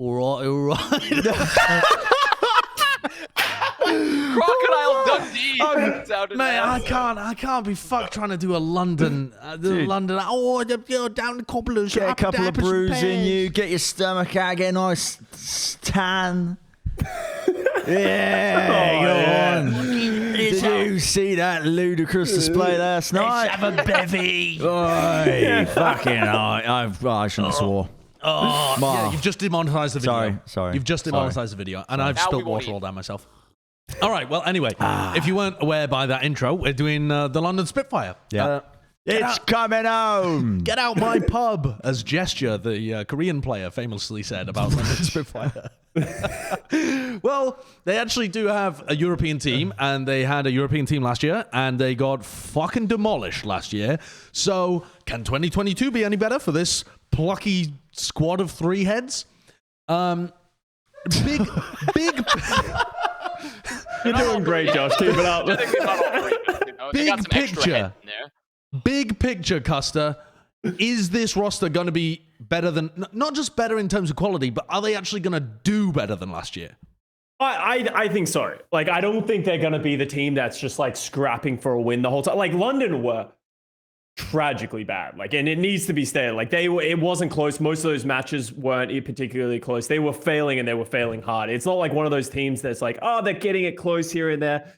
all right. Crocodile Dundee. Sounded Mate, nasty. I can't be fucked trying to do a London, London. Oh, you're down the cobblers. Get a couple of brews in you. Get your stomach out. Get a nice tan. Yeah, go on. Did you see that ludicrous display last night? Let's have a bevy. Oi, fucking I shouldn't have swore. Oh, yeah, you've just demonetized the video. Sorry. You've just demonetized the video, and I've Now spilled we won't water all down myself. All right, well, anyway, if you weren't aware by that intro, we're doing the London Spitfire. Yeah. It's coming home. Get out my pub, as Gesture, the Korean player, famously said about London Spitfire. Well, they actually do have a European team, and they had a European team last year, and they got fucking demolished last year. So, can 2022 be any better for this plucky squad of 3 heads? Big. You're doing great, Josh. Keep it up. I think they're not all three, you know? They got some extra heads in there. Big picture, Custa. Is this roster going to be better than, not just better in terms of quality, but are they actually going to do better than last year? I think so. Like, I don't think they're going to be the team that's just like scrapping for a win the whole time. Like, London were tragically bad. Like, and it needs to be stated. Like, it wasn't close. Most of those matches weren't particularly close. They were failing, and they were failing hard. It's not like one of those teams that's like, oh, they're getting it close here and there.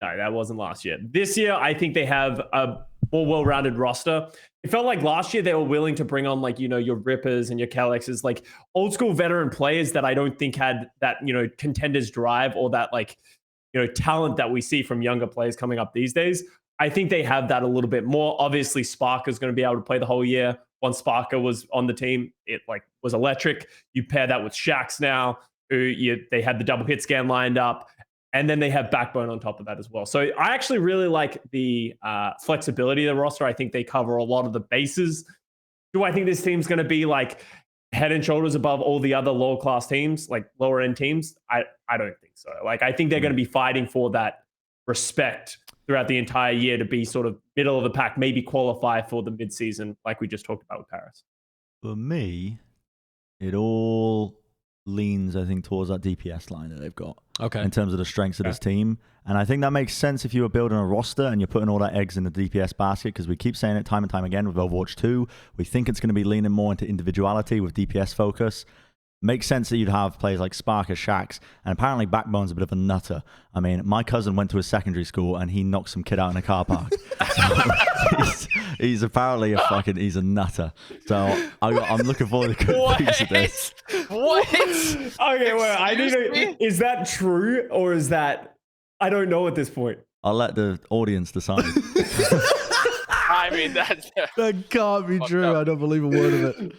No, that wasn't last year. This year, I think they have a more well-rounded roster. It felt like last year they were willing to bring on, like, you know, your Rippers and your Calexes, like old school veteran players that I don't think had that, you know, contenders drive or that, like, you know, talent that we see from younger players coming up these days. I think they have that a little bit more. Obviously, Sparker's going to be able to play the whole year. Once Sparker was on the team, it like was electric. You pair that with Shax now, who they had the double hit scan lined up. And then they have Backbone on top of that as well. So I actually really like the flexibility of the roster. I think they cover a lot of the bases. Do I think this team's going to be like head and shoulders above all the other lower class teams, like lower end teams? I don't think so. Like, I think they're going to be fighting for that respect throughout the entire year to be sort of middle of the pack, maybe qualify for the mid-season like we just talked about with Paris. For me, it all leans, I think, towards that DPS line that they've got. Okay. In terms of the strengths of this team. And I think that makes sense if you were building a roster and you're putting all that eggs in the DPS basket, because we keep saying it time and time again with Overwatch 2. We think it's going to be leaning more into individuality with DPS focus. Makes sense that you'd have players like Sparker, Shax, and apparently Backbone's a bit of a nutter. I mean, my cousin went to a secondary school and he knocked some kid out in a car park. So he's apparently he's a nutter. So I'm looking forward to good things with this. What? Okay, well, I need is that true or is that, I don't know at this point. I'll let the audience decide. I mean, that's... That can't be true. I don't believe a word of it.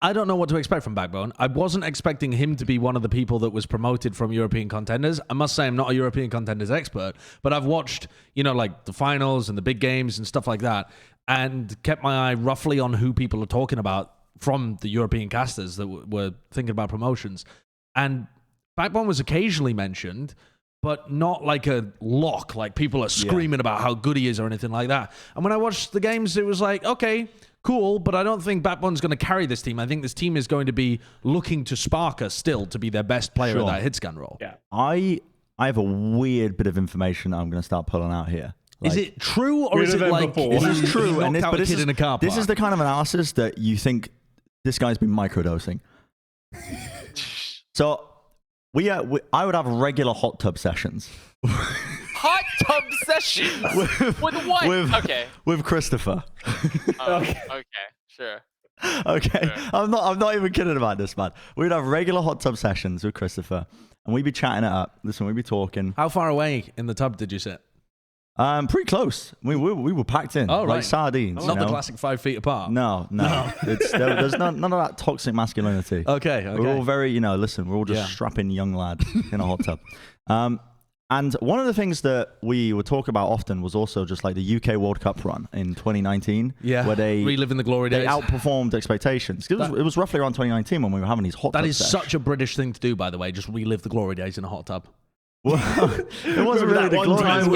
I don't know what to expect from Backbone. I wasn't expecting him to be one of the people that was promoted from European contenders. I must say I'm not a European contenders expert, but I've watched, you know, like the finals and the big games and stuff like that, and kept my eye roughly on who people are talking about from the European casters that were thinking about promotions. And Backbone was occasionally mentioned, but not like a lock, like people are screaming about how good he is or anything like that. And when I watched the games, it was like, okay, cool, but I don't think Backbone's going to carry this team. I think this team is going to be looking to Sparker still to be their best player at that hit scan role. Yeah. I have a weird bit of information that I'm going to start pulling out here. Like, is it true or is it like this is true? And this in a car park? This is the kind of analysis that you think this guy's been microdosing. So I would have regular hot tub sessions. Hot tub sessions? With what? Okay. With Christopher. Okay, sure. Okay. Sure. I'm not even kidding about this, man. We'd have regular hot tub sessions with Christopher, and we'd be chatting it up. Listen, we'd be talking. How far away in the tub did you sit? Pretty close. We were packed in, like sardines. Not the classic 5 feet apart. No. There's none of that toxic masculinity. Okay. We're all very, listen, we're all just strapping young lads in a hot tub. And one of the things that we would talk about often was also just like the UK World Cup run in 2019. Yeah, where they reliving the glory days. They outperformed expectations. It was roughly around 2019 when we were having these hot tub That is sessions. such a British thing to do, by the way, just relive the glory days in a hot tub. Well, it wasn't really the glory days.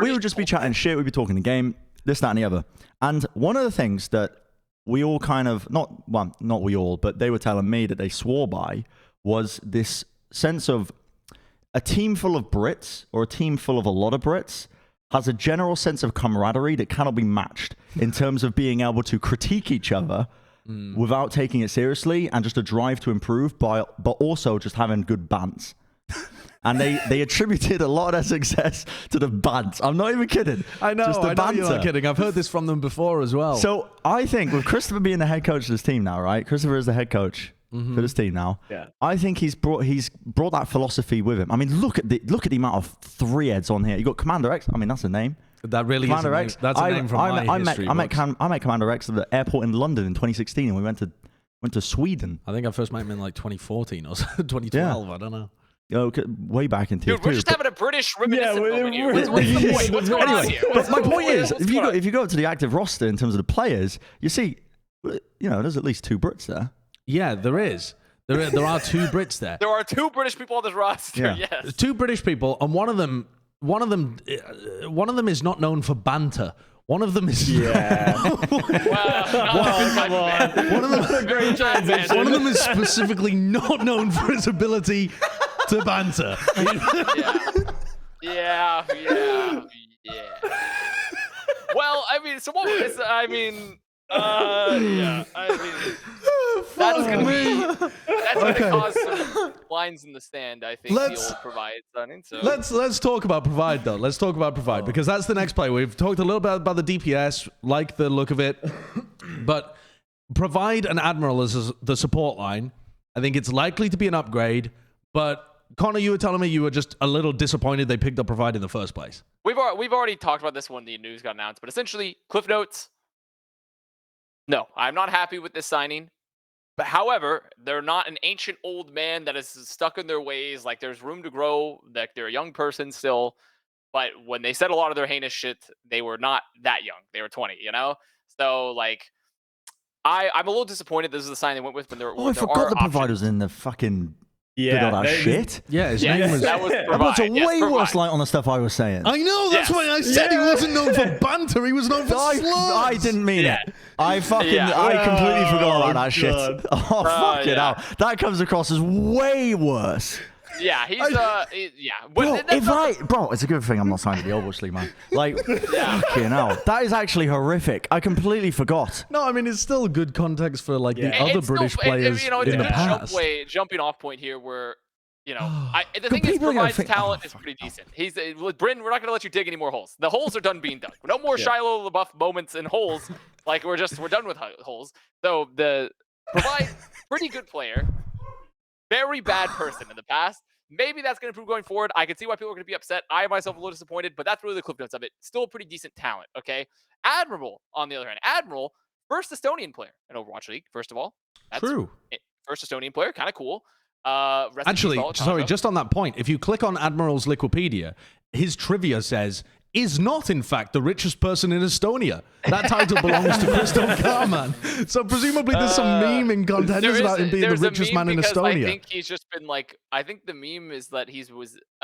We would just be chatting shit. We'd be talking the game, this, that, and the other. And one of the things that we all kind of not we all, but they were telling me that they swore by was this sense of a team full of Brits or a team full of a lot of Brits has a general sense of camaraderie that cannot be matched in terms of being able to critique each other without taking it seriously and just a drive to improve, but also just having good bants. And they attributed a lot of their success to the bants. I'm not even kidding. I know, just the I know banter. you're not kidding. I've heard this from them before as well. So I think with Christopher being the head coach of this team now, right? Christopher is the head coach for this team now. Yeah. I think he's brought that philosophy with him. I mean, look at the amount of 3-heads on here. You got Commander X. I mean, that's a name. That really Commander is a name. X. That's a name from my history. I met Commander X at the airport in London in 2016, and we went to Sweden. I think I first met him in like 2014 or 2012. I don't know. Okay, way back in Dude, we're just having a British reminiscent moment here. What's the point? What's going on here? But my point is, if you go to the active roster in terms of the players, you see, there's at least 2 Brits there. Yeah, there is. There are 2 Brits there. There are 2 British people on this roster. Yeah. Yes. There's 2 British people, and one of them is not known for banter. One of them is Well, Come on. one of them. What a great transition. One of them is specifically not known for his ability to banter. Yeah. Well, I mean, so what was, that's gonna cause some lines in the stand, I think, the old Provide signing. So Let's talk about Provide though. Let's talk about Provide because that's the next play. We've talked a little bit about the DPS, like the look of it, but Provide and Admiral as the support line. I think it's likely to be an upgrade, but Connor, you were telling me you were just a little disappointed they picked up Provide in the first place. we've already talked about this when the news got announced, but essentially, Cliff Notes. No, I'm not happy with this signing. But however, they're not an ancient old man that is stuck in their ways. Like, there's room to grow. Like, they're a young person still. But when they said a lot of their heinous shit, they were not that young. They were 20, So, like, I'm a little disappointed this is the sign they went with when there I forgot the Providers in the fucking... did all that shit. Yeah, his name was... That was I Provide. put a way worse light on the stuff I was saying. I know, that's why I said he wasn't known for banter. He was known for slurs. I didn't mean it. I completely forgot about that shit. Oh, fuck it out. That comes across as way worse. Yeah, he's Bro, it's a good thing I'm not signed to the Overwatch League, man. Like, fucking hell. That is actually horrific. I completely forgot. No, I mean, it's still good context for, like, the other British players it's in the a past. jumping off point here where, the thing is, Provide's talent is pretty decent. With Bren, we're not going to let you dig any more holes. The holes are done being dug. No more Shiloh LaBeouf moments in holes. Like, we're done with holes. So, the Provide, pretty good player. Very bad person in the past. Maybe that's going to improve going forward. I can see why people are going to be upset. I myself a little disappointed, but that's really the clip notes of it. Still a pretty decent talent, okay? Admiral, on the other hand. Admiral, first Estonian player in Overwatch League, first of all. That's True. First Estonian player, kind of cool. Actually, sorry, just on that point, if you click on Admiral's Liquipedia, his trivia says, is not, in fact, the richest person in Estonia. That title belongs to Crystal Carman. So presumably there's some meme in contenders about him being the richest man in Estonia. I think he's just been like, I think the meme is that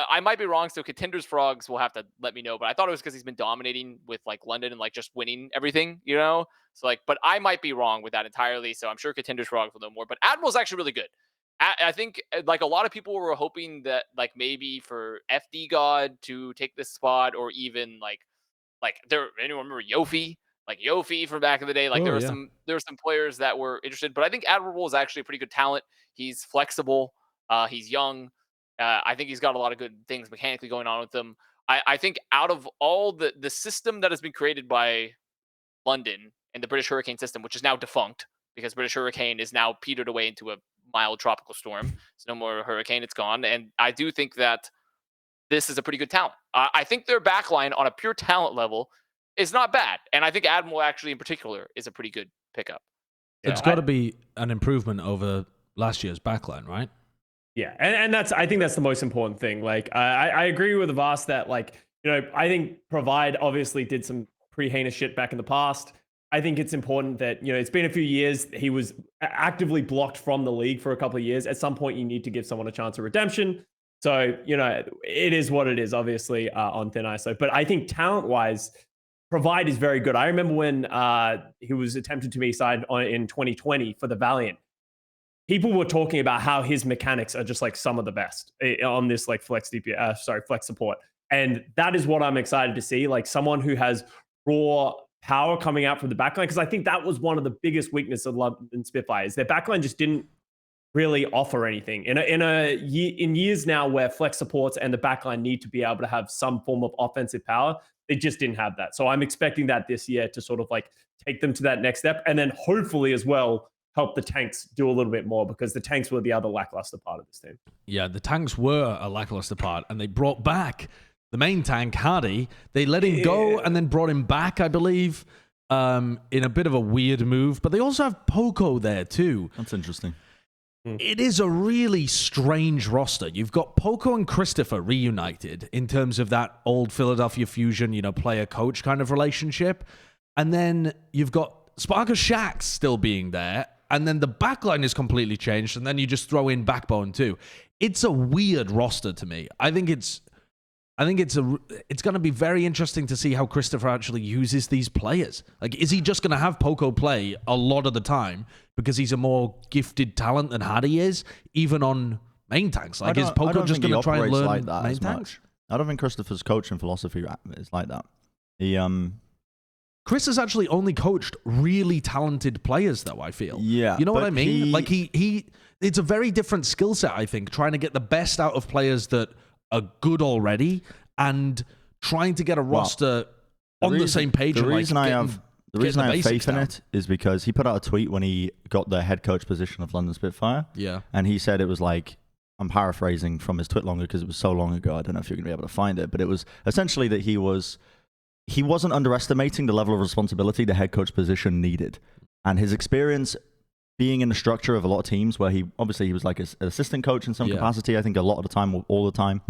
I might be wrong, so Contenders Frogs will have to let me know, but I thought it was because he's been dominating with like London and like just winning everything, So like, but I might be wrong with that entirely, so I'm sure Contenders Frogs will know more. But Admiral's actually really good. I think like a lot of people were hoping that like maybe for FD God to take this spot, or even like anyone remember Yofi? Like Yofi from back in the day. Like there were some players that were interested, but I think Admiral is actually a pretty good talent. He's flexible. He's young. I think he's got a lot of good things mechanically going on with him. I think out of all the system that has been created by London and the British Hurricane system, which is now defunct because British Hurricane is now petered away into a mild tropical storm. It's no more a hurricane. It's gone. And I do think that this is a pretty good talent. I think their backline on a pure talent level is not bad. And I think Admiral actually in particular is a pretty good pickup. It's got to be an improvement over last year's backline, right? Yeah. And I think that's the most important thing. Like, I agree with Avast that, like, I think Provide obviously did some pretty heinous shit back in the past. I think it's important that, it's been a few years. He was actively blocked from the league for a couple of years. At some point, you need to give someone a chance of redemption. So, it is what it is, obviously, on thin ice. But I think talent-wise, Provide is very good. I remember when he was attempted to be signed in 2020 for the Valiant. People were talking about how his mechanics are just like some of the best on this like flex support. And that is what I'm excited to see. Like someone who has raw power coming out from the backline. Because I think that was one of the biggest weaknesses of London Spitfire is their backline just didn't really offer anything. In years now where flex supports and the backline need to be able to have some form of offensive power, they just didn't have that. So I'm expecting that this year to sort of like take them to that next step. And then hopefully as well, help the tanks do a little bit more because the tanks were the other lackluster part of this team. Yeah, the tanks were a lackluster part, and they brought back the main tank, Hardy. They let him go and then brought him back, I believe, in a bit of a weird move. But they also have Poco there too. That's interesting. It is a really strange roster. You've got Poco and Christopher reunited in terms of that old Philadelphia Fusion, player-coach kind of relationship. And then you've got Sparker Shax still being there. And then the backline is completely changed, and then you just throw in Backbone too. It's a weird roster to me. I think it's going to be very interesting to see how Christopher actually uses these players. Like, is he just going to have Poco play a lot of the time because he's a more gifted talent than Hardy is, even on main tanks? Like, is Poco just going to try and learn like that main tanks? I don't think Christopher's coaching philosophy is like that. Chris has actually only coached really talented players, though, I feel. Yeah. You know what I mean? Like, it's a very different skill set, I think, trying to get the best out of players that are good already and trying to get a roster on the same page. The reason I have faith in it is because he put out a tweet when he got the head coach position of London Spitfire. Yeah. And he said it was like, I'm paraphrasing from his tweet longer because it was so long ago. I don't know if you're going to be able to find it, but it was essentially that he wasn't underestimating the level of responsibility the head coach position needed. And his experience being in the structure of a lot of teams where he was like an assistant coach in some capacity, I think a lot of the time, all the time,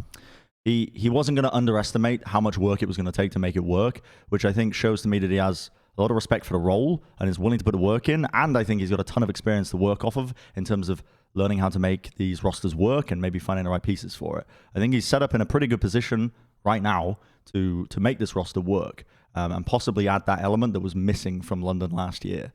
he wasn't going to underestimate how much work it was going to take to make it work, which I think shows to me that he has a lot of respect for the role and is willing to put the work in. And I think he's got a ton of experience to work off of in terms of learning how to make these rosters work and maybe finding the right pieces for it. I think he's set up in a pretty good position right now to make this roster work and possibly add that element that was missing from London last year.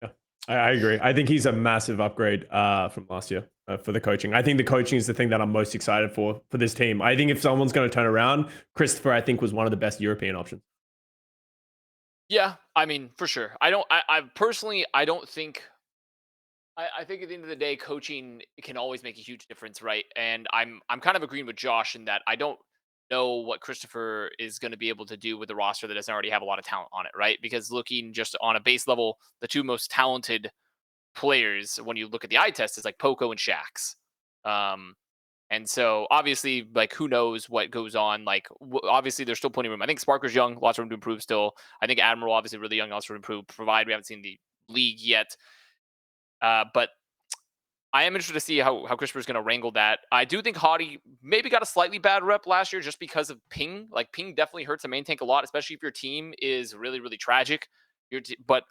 Yeah, I agree. I think he's a massive upgrade from last year for the coaching. I think the coaching is the thing that I'm most excited for this team. I think if someone's going to turn around, Christopher, I think, was one of the best European options. Yeah, I mean, for sure. I personally don't think. I think at the end of the day, coaching can always make a huge difference, right? And I'm kind of agreeing with Josh in that I don't know what Christopher is going to be able to do with the roster that doesn't already have a lot of talent on it, right? Because looking just on a base level, the two most talented players when you look at the eye test is like Poco and Shax. And so obviously, like, who knows what goes on? Like, obviously, there's still plenty of room. I think Sparker's young, lots of room to improve still. I think Admiral, obviously, really young, lots of room to improve. Provide, we haven't seen the league yet. But I am interested to see how Christopher's going to wrangle that. I do think Hottie maybe got a slightly bad rep last year just because of ping. Like, ping definitely hurts a main tank a lot, especially if your team is really, really tragic. But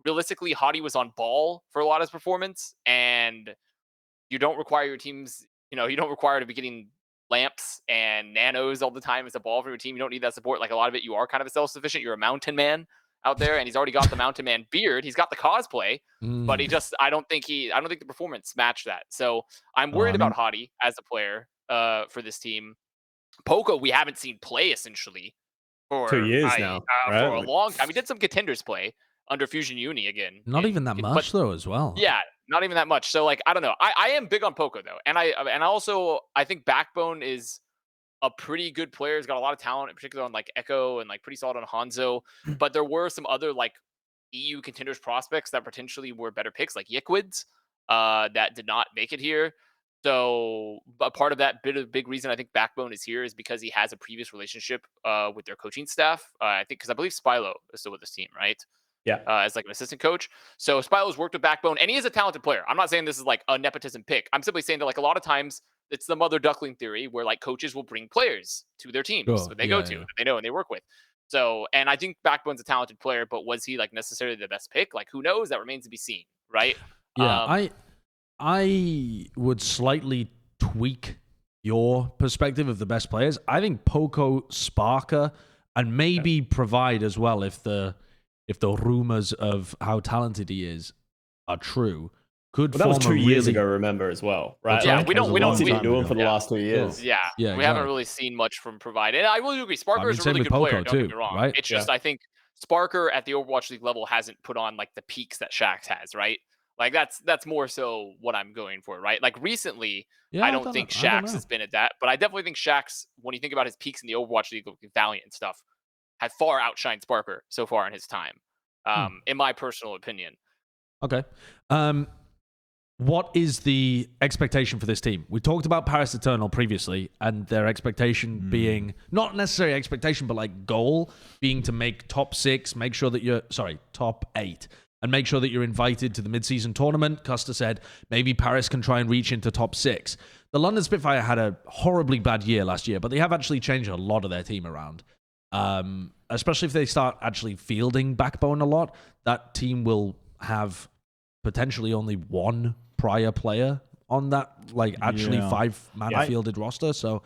realistically, Hottie was on ball for a lot of his performance, and you don't require your teams, you don't require to be getting lamps and nanos all the time as a ball for your team. You don't need that support. Like, a lot of it, you are kind of a self-sufficient. You're a mountain man out there, and he's already got the mountain man beard. He's got the cosplay, but I don't think the performance matched that. So I'm worried about Hottie as a player for this team. Poco, we haven't seen play essentially for 2 years now, right? For a long time. He did some contenders play under Fusion Uni again. Not even that much though, as well. Yeah, not even that much. So, like, I don't know. I am big on Poco though, and I think Backbone is a pretty good player. He's got a lot of talent, in particular on like Echo and like pretty solid on Hanzo. But there were some other like EU contenders prospects that potentially were better picks, like Yickwids, that did not make it here. So a part of that big reason I think Backbone is here is because he has a previous relationship with their coaching staff. I think because I believe Spilo is still with this team, right? Yeah. As like an assistant coach. So Spilo's worked with Backbone, and he is a talented player. I'm not saying this is like a nepotism pick. I'm simply saying that like a lot of times it's the mother duckling theory where like coaches will bring players to their teams that they go to, that they know and they work with. So, and I think Backbone's a talented player, but was he like necessarily the best pick? Like, who knows? That remains to be seen, right? Yeah, I would slightly tweak your perspective of the best players. I think Poco, Sparker, and maybe provide as well if the rumors of how talented he is are true. Could Well, that was form 2 a years really- ago, remember, as well, right? Yeah, Like, we don't what's he been time doing ago. for the Yeah. last 2 years? Yeah, Yeah, we haven't exactly. really seen much from Provide. And I will agree, Sparker I mean, is a same really with good player, Poco don't get too, me wrong. right? It's just, I think Sparker at the Overwatch League level hasn't put on like the peaks that Shax has, right? Like that's more so what I'm going for, right? Like recently, Yeah, I don't think Shax has been at that, but I definitely think Shax, when you think about his peaks in the Overwatch League with Valiant and stuff, had far outshined Sparker so far in his time, in my personal opinion. Okay. What is the expectation for this team? We talked about Paris Eternal previously, and their expectation being not necessarily expectation, but like goal being to make top 6, make sure that you're top 8, and make sure that you're invited to the mid-season tournament. Custa said maybe Paris can try and reach into top 6. The London Spitfire had a horribly bad year last year, but they have actually changed a lot of their team around. Especially if they start actually fielding Backbone a lot, that team will have potentially only one prior player on that, like actually 5-man fielded roster. So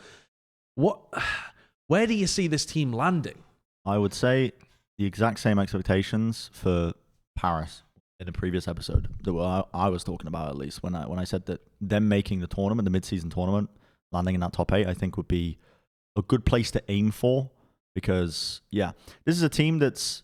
where do you see this team landing? I would say the exact same expectations for Paris in a previous episode that I was talking about, at least when I said that them making the tournament, the mid-season tournament, landing in that top 8, I think would be a good place to aim for, because this is a team that's,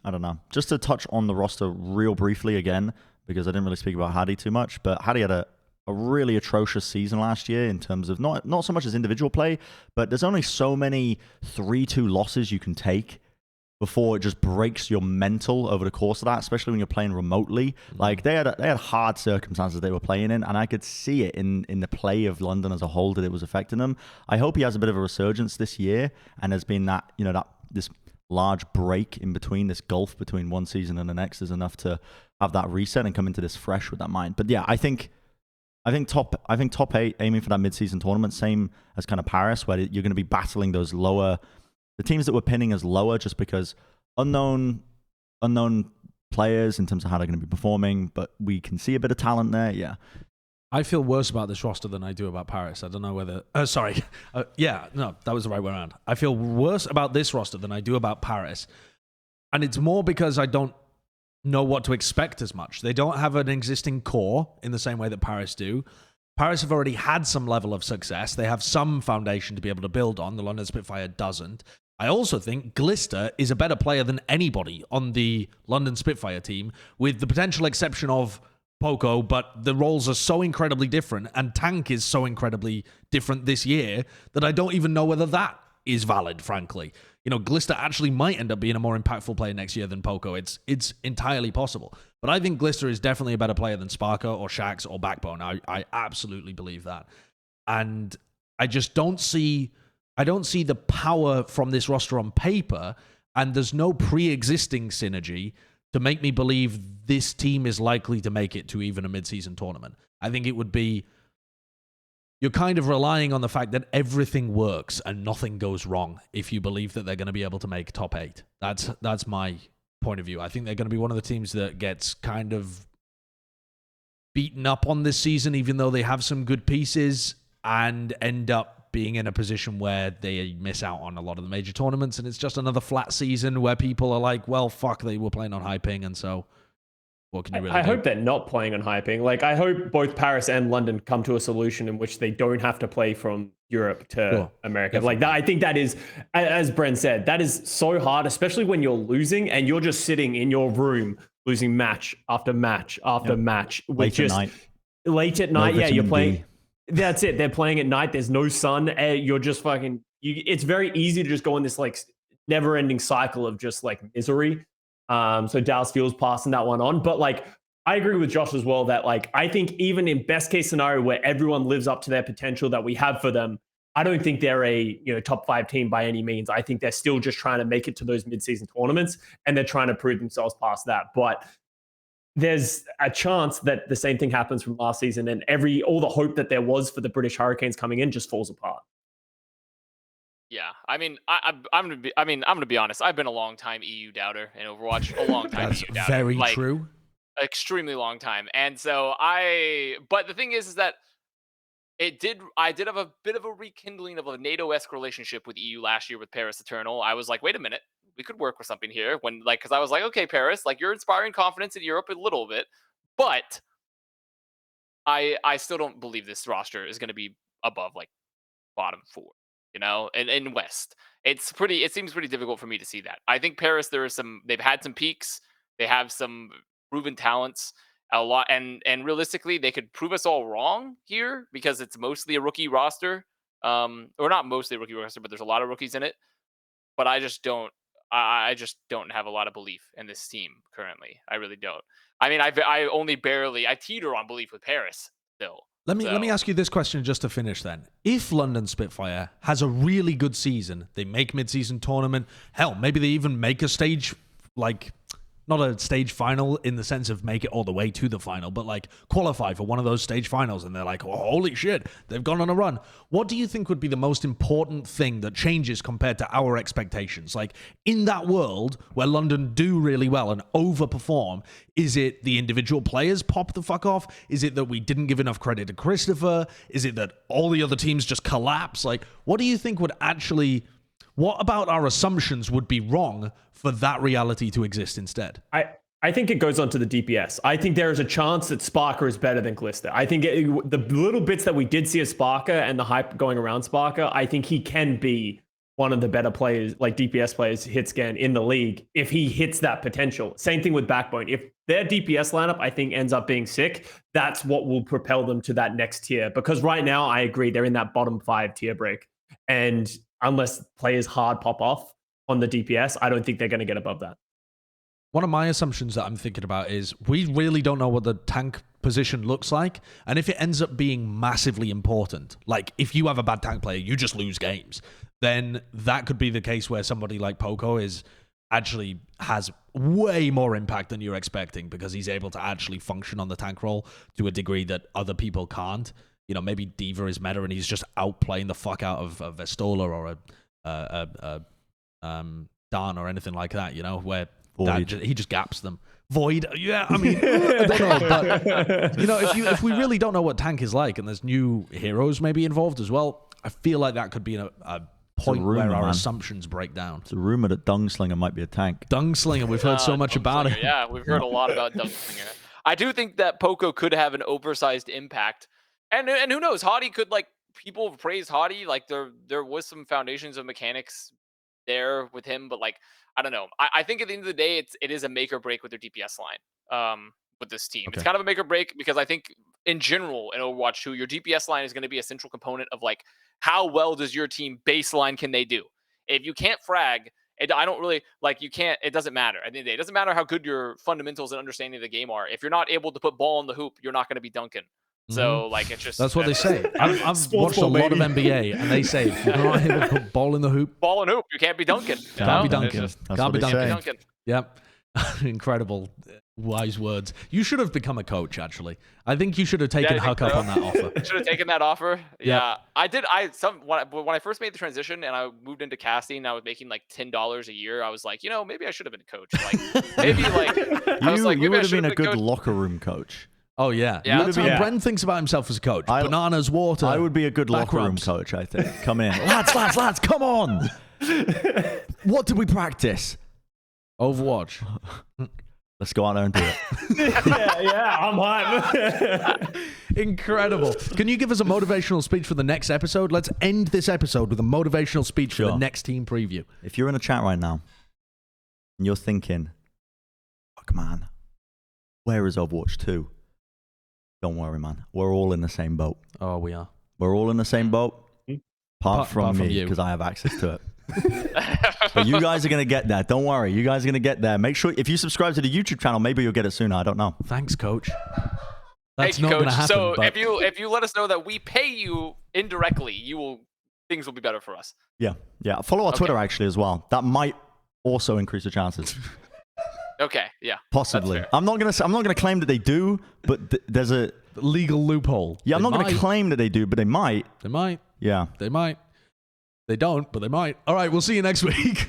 I don't know, just to touch on the roster real briefly again, because I didn't really speak about Hadi too much, but Hadi had a really atrocious season last year in terms of not so much as individual play, but there's only so many 3-2 losses you can take before it just breaks your mental over the course of that, especially when you're playing remotely. Like they had hard circumstances they were playing in, and I could see it in the play of London as a whole that it was affecting them. I hope he has a bit of a resurgence this year, and there's been that this large break in between, this gulf between one season and the next is enough to have that reset and come into this fresh with that mind. But yeah, I think top 8, aiming for that mid-season tournament, same as kind of Paris, where you're going to be battling those the teams that we're pinning as lower, just because unknown players in terms of how they're going to be performing, but we can see a bit of talent there. Yeah. I feel worse about this roster than I do about Paris. I don't know whether... that was the right way around. I feel worse about this roster than I do about Paris. And it's more because I don't know what to expect as much. They don't have an existing core in the same way that Paris do. Paris have already had some level of success. They have some foundation to be able to build on. The London Spitfire doesn't. I also think Glister is a better player than anybody on the London Spitfire team, with the potential exception of Poco, but the roles are so incredibly different, and Tank is so incredibly different this year that I don't even know whether that is valid, frankly. Glister actually might end up being a more impactful player next year than Poco. It's entirely possible. But I think Glister is definitely a better player than Sparker or Shax or Backbone. I absolutely believe that. And I just don't see the power from this roster on paper, and there's no pre-existing synergy to make me believe this team is likely to make it to even a mid-season tournament. I think it would be... You're kind of relying on the fact that everything works and nothing goes wrong if you believe that they're going to be able to make top 8. That's my point of view. I think they're going to be one of the teams that gets kind of beaten up on this season, even though they have some good pieces, and end up being in a position where they miss out on a lot of the major tournaments, and it's just another flat season where people are like, well, fuck, they were playing on high ping, and so what can you really do? I hope they're not playing on high ping. Like, I hope both Paris and London come to a solution in which they don't have to play from Europe to America. Definitely. Like that, I think that is, as Bren said, that is so hard, especially when you're losing and you're just sitting in your room losing match after match after match. Late at night. Late at night, No you're vitamin playing. D. That's it. They're playing at night. There's no sun. You're just fucking. It's very easy to just go in this like never-ending cycle of just like misery. So Dallas feels passing that one on, but like I agree with Josh as well that like I think even in best case scenario where everyone lives up to their potential that we have for them, I don't think they're a top 5 team by any means. I think they're still just trying to make it to those mid-season tournaments, and they're trying to prove themselves past that. But there's a chance that the same thing happens from last season, and all the hope that there was for the British Hurricanes coming in just falls apart. Yeah, I mean, I'm gonna be honest. I've been a long time EU doubter in Overwatch. A long time That's EU doubter. very like, true. Extremely long time. And so but the thing is that I did have a bit of a rekindling of a NATO-esque relationship with EU last year with Paris Eternal. I was like, wait a minute, we could work with something here. Because I was like, okay, Paris, like you're inspiring confidence in Europe a little bit, but I still don't believe this roster is going to be above like bottom 4, and in West. It seems pretty difficult for me to see that. I think Paris, they've had some peaks. They have some proven talents a lot. And realistically, they could prove us all wrong here because it's mostly a rookie roster. Or not mostly a rookie roster, but there's a lot of rookies in it. But I just don't have a lot of belief in this team currently. I really don't. I mean, I teeter on belief with Paris still. Let me ask you this question just to finish then. If London Spitfire has a really good season, they make mid-season tournament, hell, maybe they even make a stage, like, not a stage final in the sense of make it all the way to the final, but like qualify for one of those stage finals, and they're like, oh, holy shit, they've gone on a run. What do you think would be the most important thing that changes compared to our expectations? Like, in that world where London do really well and overperform, is it the individual players pop the fuck off? Is it that we didn't give enough credit to Christopher? Is it that all the other teams just collapse? Like, what do you think would actually... What about our assumptions would be wrong for that reality to exist instead? I think it goes on to the DPS. I think there is a chance that Sparker is better than Custa. I think the little bits that we did see of Sparker and the hype going around Sparker, I think he can be one of the better players, like DPS players, hit scan in the league if he hits that potential. Same thing with Backbone. If their DPS lineup, I think, ends up being sick, that's what will propel them to that next tier. Because right now, I agree, they're in that bottom 5 tier break. And unless players hard pop off on the DPS, I don't think they're going to get above that. One of my assumptions that I'm thinking about is we really don't know what the tank position looks like. And if it ends up being massively important, like if you have a bad tank player, you just lose games, then that could be the case where somebody like Poco actually has way more impact than you're expecting because he's able to actually function on the tank role to a degree that other people can't. Maybe Diva is meta and he's just outplaying the fuck out of Vestola or a Dan or anything like that, where he just gaps them. Void, yeah, I mean, I don't know, but, if we really don't know what tank is like and there's new heroes maybe involved as well, I feel like that could be a point where our assumptions break down. It's a rumor that Dungslinger might be a tank. Dungslinger, we've heard so much about it. Yeah, we've heard a lot about Dungslinger. I do think that Poco could have an oversized impact. And who knows? Hottie could, people have praised Hottie. Like, there was some foundations of mechanics there with him, but, I don't know. I think at the end of the day, it is a make or break with their DPS line with this team. Okay. It's kind of a make or break because I think, in general, in Overwatch 2, your DPS line is going to be a central component of, how well does your team baseline can they do? If you can't frag, I don't really, you can't, it doesn't matter. At the end of the day, it doesn't matter how good your fundamentals and understanding of the game are. If you're not able to put ball in the hoop, you're not going to be dunking. So, it's just... That's what they say. I've watched a lot of NBA, and they say, if you're not able to put ball in the hoop... Ball in the hoop, you can't be dunking. Can't be dunking. Can't be dunking. Yep. Incredible. Wise words. You should have become a coach, actually. I think you should have taken Huck up on that offer. Should have taken that offer? Yeah. I did. When I first made the transition and I moved into casting, and I was making $10 a year. I was like, maybe I should have been a coach. Maybe you would have been a good locker room coach. Oh, yeah. That's how Bren thinks about himself as a coach. Bananas, water. I would be a good locker room coach, I think. Come in. lads, come on. What did we practice? Overwatch. Let's go out there and do it. yeah, I'm hyped. Incredible. Can you give us a motivational speech for the next episode? Let's end this episode with a motivational speech for the next team preview. If you're in a chat right now and you're thinking, fuck, man, where is Overwatch 2? Don't worry, man. We're all in the same boat. Oh, we are. We're all in the same boat, apart from me, because I have access to it. But you guys are going to get there. Don't worry. You guys are going to get there. Make sure, if you subscribe to the YouTube channel, maybe you'll get it sooner. I don't know. Thanks, coach. That's not going to happen. So if you let us know that we pay you indirectly, things will be better for us. Yeah. Follow our Twitter, actually, as well. That might also increase the chances. Okay, yeah. Possibly. I'm not gonna claim that they do, but there's a legal loophole. Yeah, I'm not gonna claim that they do, but they might. They might. Yeah. They might. They don't, but they might. All right, we'll see you next week.